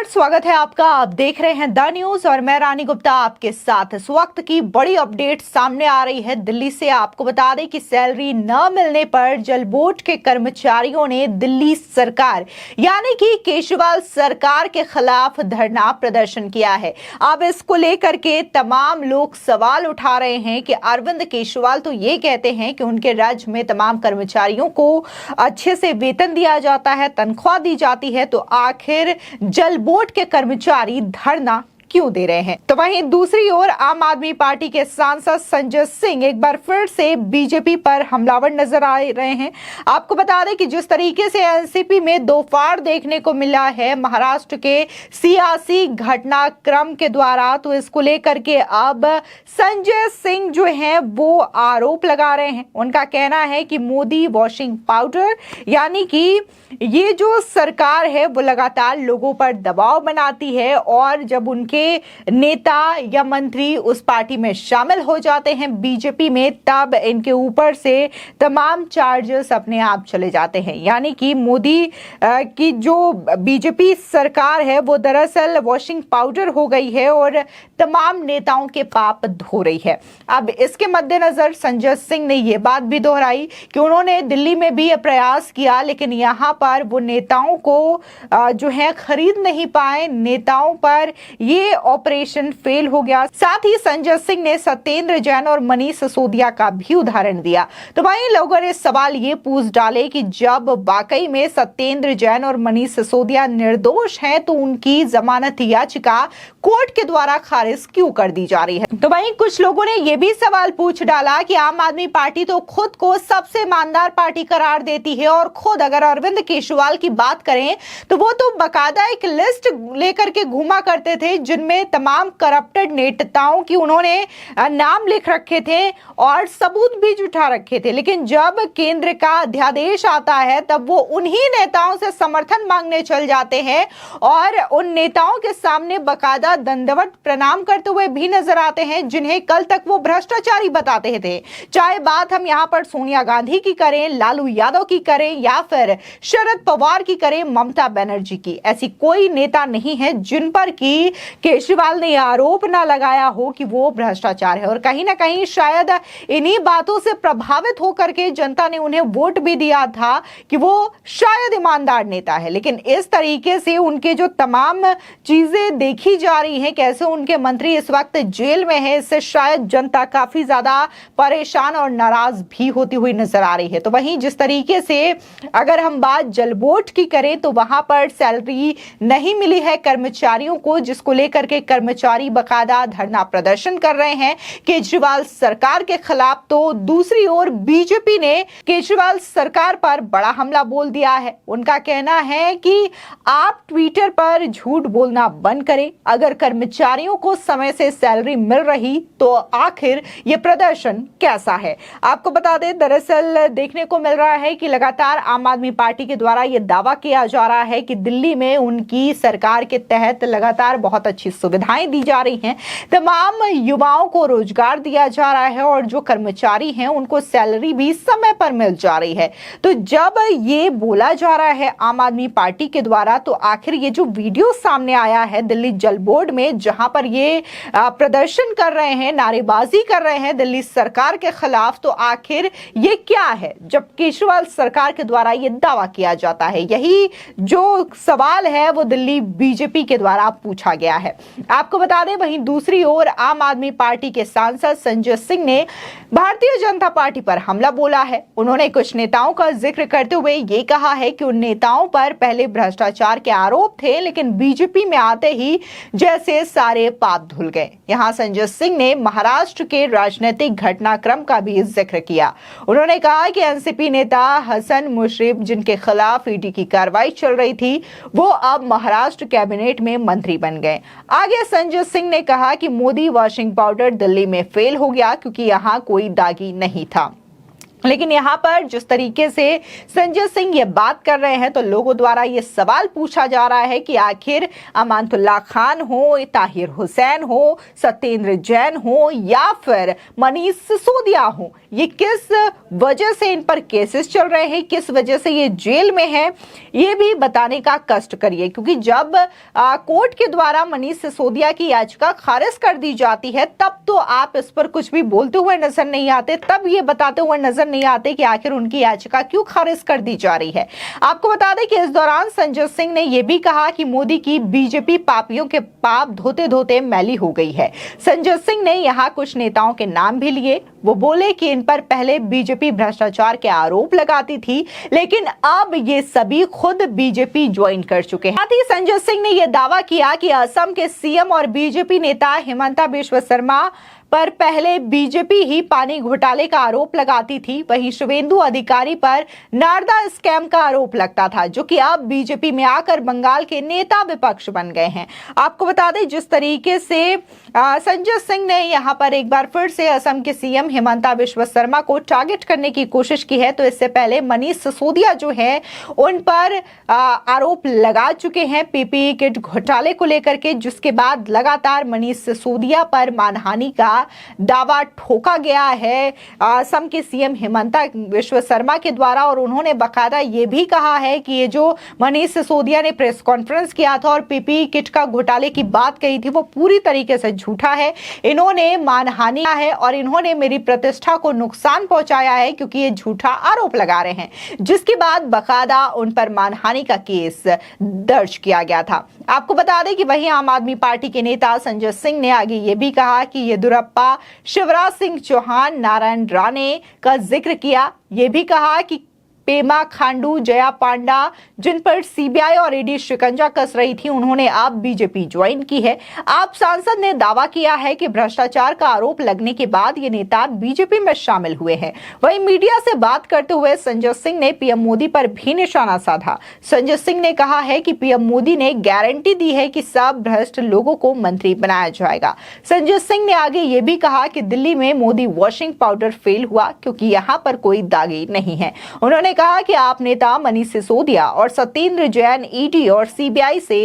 नमस्कार, स्वागत है आपका। आप देख रहे हैं द न्यूज और मैं रानी गुप्ता आपके साथ। इस वक्त की बड़ी अपडेट सामने आ रही है दिल्ली से। आपको बता दें कि सैलरी न मिलने पर जल बोर्ड के कर्मचारियों ने दिल्ली सरकार यानी कि केजरीवाल सरकार के खिलाफ धरना प्रदर्शन किया है। अब इसको लेकर के तमाम लोग सवाल उठा रहे हैं कि अरविंद केजरीवाल तो ये कहते हैं कि उनके राज्य में तमाम कर्मचारियों को अच्छे से वेतन दिया जाता है, तनख्वाह दी जाती है, तो आखिर जल बोर्ड के कर्मचारी धरना क्यों दे रहे हैं। तो वहीं दूसरी ओर आम आदमी पार्टी के सांसद संजय सिंह एक बार फिर से बीजेपी पर हमलावर नजर आ रहे हैं। आपको बता दें कि जिस तरीके से एनसीपी में दो फाड़ देखने को मिला है महाराष्ट्र के सियासी घटनाक्रम के द्वारा, तो इसको लेकर के अब संजय सिंह जो हैं वो आरोप लगा रहे हैं। उनका कहना है कि मोदी वॉशिंग पाउडर यानी कि ये जो सरकार है वो लगातार लोगों पर दबाव बनाती है और जब उनके नेता या मंत्री उस पार्टी में शामिल हो जाते हैं बीजेपी में, तब इनके ऊपर से तमाम चार्जेस अपने आप चले जाते हैं। यानी कि मोदी की जो बीजेपी सरकार है वो दरअसल वॉशिंग पाउडर हो गई है और तमाम नेताओं के पाप धो रही है। अब इसके मद्देनजर संजय सिंह ने यह बात भी दोहराई कि उन्होंने दिल्ली में भी यह प्रयास किया, लेकिन यहां पर वो नेताओं को जो है खरीद नहीं पाए, नेताओं पर ये ऑपरेशन फेल हो गया। साथ ही संजय सिंह ने सत्येंद्र जैन और मनीष सिसोदिया का भी उदाहरण दिया। तो वहीं लोगों ने सवाल ये पूछ डाले कि जब वाकई में सत्येंद्र जैन और मनीष सिसोदिया निर्दोष हैं तो उनकी जमानत याचिका कोर्ट के द्वारा खारिज क्यों कर दी जा रही है। तो वहीं कुछ लोगों ने यह भी सवाल पूछ डाला कि आम आदमी पार्टी तो खुद को सबसे ईमानदार पार्टी करार देती है और खुद अगर अरविंद केजरीवाल की बात करें तो वो तो बकायदा एक लिस्ट लेकर के घूमा करते थे जिनमें तमाम करप्टेड नेताओं की उन्होंने नाम लिख रखे थे और सबूत भी जुटा रखे थे। लेकिन जब केंद्र का अध्यादेश आता है तब वो उन्हीं नेताओं से समर्थन मांगने चल जाते हैं और उन नेताओं के सामने बकायदा दंडवत प्रणाम करते हुए भी नजर आते हैं जिन्हें कल तक वो भ्रष्टाचारी बताते थे। चाहे बात हम यहाँ पर सोनिया गांधी की करें, लालू यादव की करें या फिर शरद पवार की करें, ममता बनर्जी की, ऐसी कोई नेता नहीं है जिन पर की केजरीवाल ने आरोप ना लगाया हो कि वो भ्रष्टाचार है। और कहीं ना कहीं शायद इन्हीं बातों से प्रभावित होकर के जनता ने उन्हें वोट भी दिया था कि वो शायद ईमानदार नेता है। लेकिन इस तरीके से उनके जो तमाम चीजें देखी जा रही हैं, कैसे उनके मंत्री इस वक्त जेल में है, इससे शायद जनता काफी ज्यादा परेशान और नाराज भी होती हुई नजर आ रही है। तो वहीं जिस तरीके से अगर हम बात जल बोर्ड की करें तो वहां पर सैलरी नहीं मिली है कर्मचारियों को, जिसको लेकर के कर्मचारी बकायदा धरना प्रदर्शन कर रहे हैं केजरीवाल सरकार के खिलाफ। तो दूसरी ओर बीजेपी ने केजरीवाल सरकार पर बड़ा हमला बोल दिया है। उनका कहना है कि आप ट्विटर पर झूठ बोलना बंद करें, अगर कर्मचारियों को समय से सैलरी मिल रही तो आखिर ये प्रदर्शन कैसा है। आपको बता दें दरअसल देखने को मिल रहा है कि लगातार आम आदमी पार्टी के द्वारा यह दावा किया जा रहा है कि दिल्ली में उनकी सरकार के तहत लगातार बहुत अच्छी सुविधाएं दी जा रही हैं, तमाम युवाओं को रोजगार दिया जा रहा है और जो कर्मचारी हैं उनको सैलरी भी समय पर मिल जा रही है। तो जब ये बोला जा रहा है आम आदमी पार्टी के द्वारा, तो आखिर ये जो वीडियो सामने आया है दिल्ली जल बोर्ड में जहां पर ये प्रदर्शन कर रहे हैं, नारेबाजी कर रहे हैं दिल्ली सरकार के खिलाफ, तो आखिर ये क्या है जब केजरीवाल सरकार के द्वारा ये दावा किया जाता है। यही जो सवाल है वो दिल्ली बीजेपी के द्वारा पूछा गया है। आपको बता दें वहीं दूसरी ओर आम आदमी पार्टी के सांसद संजय सिंह ने भारतीय जनता पार्टी पर हमला बोला है। उन्होंने कुछ नेताओं का जिक्र करते हुए ये कहा है कि उन नेताओं पर पहले भ्रष्टाचार के आरोप थे, लेकिन बीजेपी में आते ही जैसे सारे पाप धुल गए। यहां संजय सिंह ने महाराष्ट्र के राजनीतिक घटनाक्रम का भी जिक्र किया। उन्होंने कहा कि एनसीपी नेता हसन मुश्रीफ जिनके खिलाफ ईडी की कार्रवाई चल रही थी वो अब महाराष्ट्र कैबिनेट में मंत्री बन गए। आगे संजय सिंह ने कहा कि मोदी वॉशिंग पाउडर दिल्ली में फेल हो गया क्योंकि यहां कोई दागी नहीं था। लेकिन यहाँ पर जिस तरीके से संजय सिंह ये बात कर रहे हैं तो लोगों द्वारा ये सवाल पूछा जा रहा है कि आखिर अमानतुल्लाह खान हो, ताहिर हुसैन हो, सत्येंद्र जैन हो या फिर मनीष सिसोदिया हो, ये किस वजह से इन पर केसेस चल रहे हैं, किस वजह से ये जेल में है, ये भी बताने का कष्ट करिए। क्योंकि जब कोर्ट के द्वारा मनीष सिसोदिया की याचिका खारिज कर दी जाती है तब तो आप इस पर कुछ भी बोलते हुए नजर नहीं आते, तब ये बताते हुए नजर नहीं आते कि आखिर उनकी याचिका क्यों खारिज कर दी जा रही है। आपको बता दें कि इस दौरान संजय सिंह ने यह भी कहा कि मोदी की बीजेपी पापियों के पाप धोते धोते मैली हो गई है। संजय सिंह ने यहां कुछ नेताओं के नाम भी लिए। वो बोले कि इन पर पहले बीजेपी भ्रष्टाचार के आरोप लगाती थी, लेकिन अब ये सभी खुद बीजेपी ज्वाइन कर चुके हैं। साथ ही संजय सिंह ने यह दावा किया कि असम के सीएम और बीजेपी नेता हिमंता बिस्वा शर्मा पर पहले बीजेपी ही पानी घोटाले का आरोप लगाती थी, वहीं शुवेंदु अधिकारी पर नारदा स्कैम का आरोप लगता था, जो कि अब बीजेपी में आकर बंगाल के नेता विपक्ष बन गए हैं। आपको बता दें जिस तरीके से संजय सिंह ने यहां पर एक बार फिर से असम के सीएम हिमंता बिस्वा शर्मा को टारगेट करने की कोशिश की है, तो इससे पहले मनीष सिसोदिया जो है उन पर आरोप लगा चुके हैं पीपीई किट घोटाले को लेकर के, जिसके बाद लगातार मनीष सिसोदिया पर मानहानि का दावा ठोका गया है असम के सीएम हिमंता बिस्वा शर्मा के द्वारा। और उन्होंने बकायदा ये भी कहा है कि ये जो मनीष सिसोदिया ने प्रेस कॉन्फ्रेंस किया था और पीपीई किट का घोटाले की बात कही थी वो पूरी तरीके से झूठा है। इन्होंने मानहानि है और इन्होंने मेरी प्रतिष्ठा को नुकसान पहुंचाया है, क्योंकि ये झूठा आरोप लगा रहे हैं, जिसके बाद बकायदा उन पर मानहानि का केस दर्ज किया गया था। आपको बता दें कि वहीं आम आदमी पार्टी के नेता संजय सिंह ने आगे ये भी कहा कि येदियुरप्पा, शिवराज सिंह चौहान, नारायण राणे का जिक्र किया। ये भी कहा कि पेमा खांडू, जया पांडा, जिन पर सीबीआई और ईडी शिकंजा कस रही थी, उन्होंने अब बीजेपी ज्वाइन की है। आप सांसद ने दावा किया है कि भ्रष्टाचार का आरोप लगने के बाद ये नेता बीजेपी में शामिल हुए हैं। वहीं मीडिया से बात करते हुए संजय सिंह ने पीएम मोदी पर भी निशाना साधा। संजय सिंह ने कहा है कि पीएम मोदी ने गारंटी दी है कि सब भ्रष्ट लोगों को मंत्री बनाया जाएगा। संजय सिंह ने आगे ये भी कहा कि दिल्ली में मोदी वॉशिंग पाउडर फेल हुआ क्योंकि यहाँ पर कोई दागी नहीं है। उन्होंने कहा कि आप नेता मनीष सिसोदिया और सत्येंद्र जैन ईडी और सीबीआई से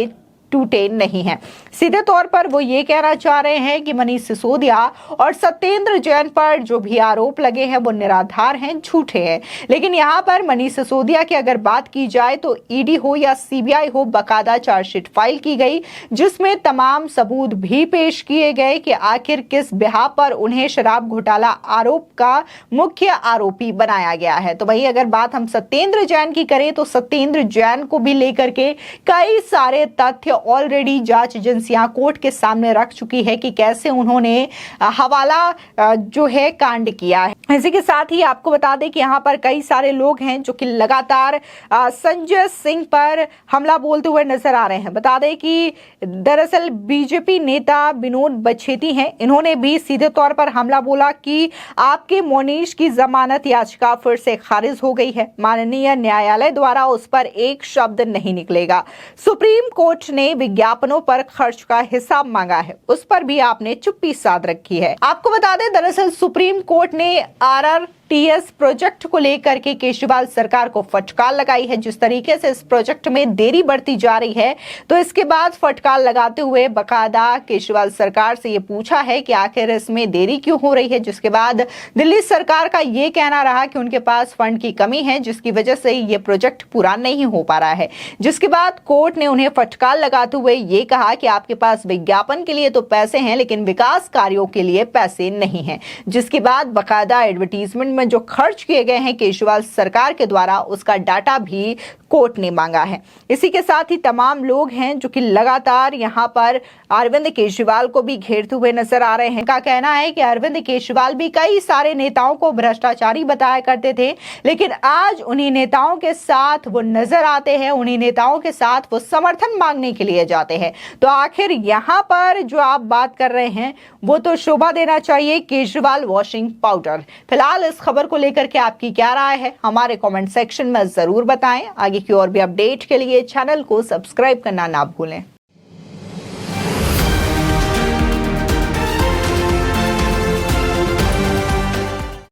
टूटे नहीं हैं। सीधे तौर पर वो ये कहना चाह रहे हैं कि मनीष सिसोदिया और सत्येंद्र जैन पर जो भी आरोप लगे हैं वो निराधार हैं, झूठे हैं। लेकिन यहाँ पर मनीष सिसोदिया की अगर बात की जाए तो ईडी हो या सीबीआई हो, बकायदा चार्जशीट फाइल की गई, जिसमें तमाम सबूत भी पेश किए गए कि आखिर किस बिहार पर उन्हें शराब घोटाला आरोप का मुख्य आरोपी बनाया गया है। तो वही अगर बात हम सत्येंद्र जैन की करें तो सत्येंद्र जैन को भी लेकर के कई सारे तथ्य ऑलरेडी जांच एजेंसियां कोर्ट के सामने रख चुकी है कि कैसे उन्होंने हवाला जो है कांड किया है। इसी के साथ ही आपको बता दें कि यहाँ पर कई सारे लोग हैं जो कि लगातार संजय सिंह पर हमला बोलते हुए नजर आ रहे हैं। बता दें कि दरअसल बीजेपी नेता विनोद बछेती हैं, इन्होंने भी सीधे तौर पर हमला बोला कि आपके मोनीश की जमानत याचिका फिर से खारिज हो गई है, माननीय न्यायालय द्वारा उस पर एक शब्द नहीं निकलेगा। सुप्रीम कोर्ट ने विज्ञापनों पर खर्च का हिसाब मांगा है, उस पर भी आपने चुप्पी साध रखी है। आपको बता दें दरअसल सुप्रीम कोर्ट ने आरआरटीएस प्रोजेक्ट को लेकर के केजरीवाल सरकार को फटकार लगाई है। जिस तरीके से इस प्रोजेक्ट में देरी बढ़ती जा रही है, तो इसके बाद फटकार लगाते हुए बकायदा केजरीवाल सरकार से ये पूछा है कि आखिर इसमें देरी क्यों हो रही है, जिसके बाद दिल्ली सरकार का ये कहना रहा कि उनके पास फंड की कमी है, जिसकी वजह से ये प्रोजेक्ट पूरा नहीं हो पा रहा है। जिसके बाद कोर्ट ने उन्हें फटकार लगाते हुए ये कहा कि आपके पास विज्ञापन के लिए तो पैसे हैं, लेकिन विकास कार्यों के लिए पैसे नहीं हैं। जिसके बाद बकायदा एडवर्टीजमेंट में जो खर्च किए गए हैं केजरीवाल सरकार के द्वारा, उसका डाटा भी कोर्ट ने मांगा है। इसी के साथ ही तमाम लोग हैं जो कि लगातार यहां पर अरविंद केजरीवाल को भी घेरते हुए नजर आ रहे हैं। का कहना है कि अरविंद केजरीवाल भी कई सारे नेताओं को भ्रष्टाचारी बताया करते थे, लेकिन आज उन्हीं नेताओं के साथ वो नजर आते हैं, उन्हीं नेताओं के साथ वो समर्थन मांगने के लिए जाते हैं। तो आखिर यहां पर जो आप बात कर रहे हैं वो तो शोभा देना चाहिए केजरीवाल वॉशिंग पाउडर। फिलहाल इस खबर को लेकर के आपकी क्या राय है, हमारे कमेंट सेक्शन में जरूर बताएं। आगे की और भी अपडेट के लिए चैनल को सब्सक्राइब करना ना भूलें।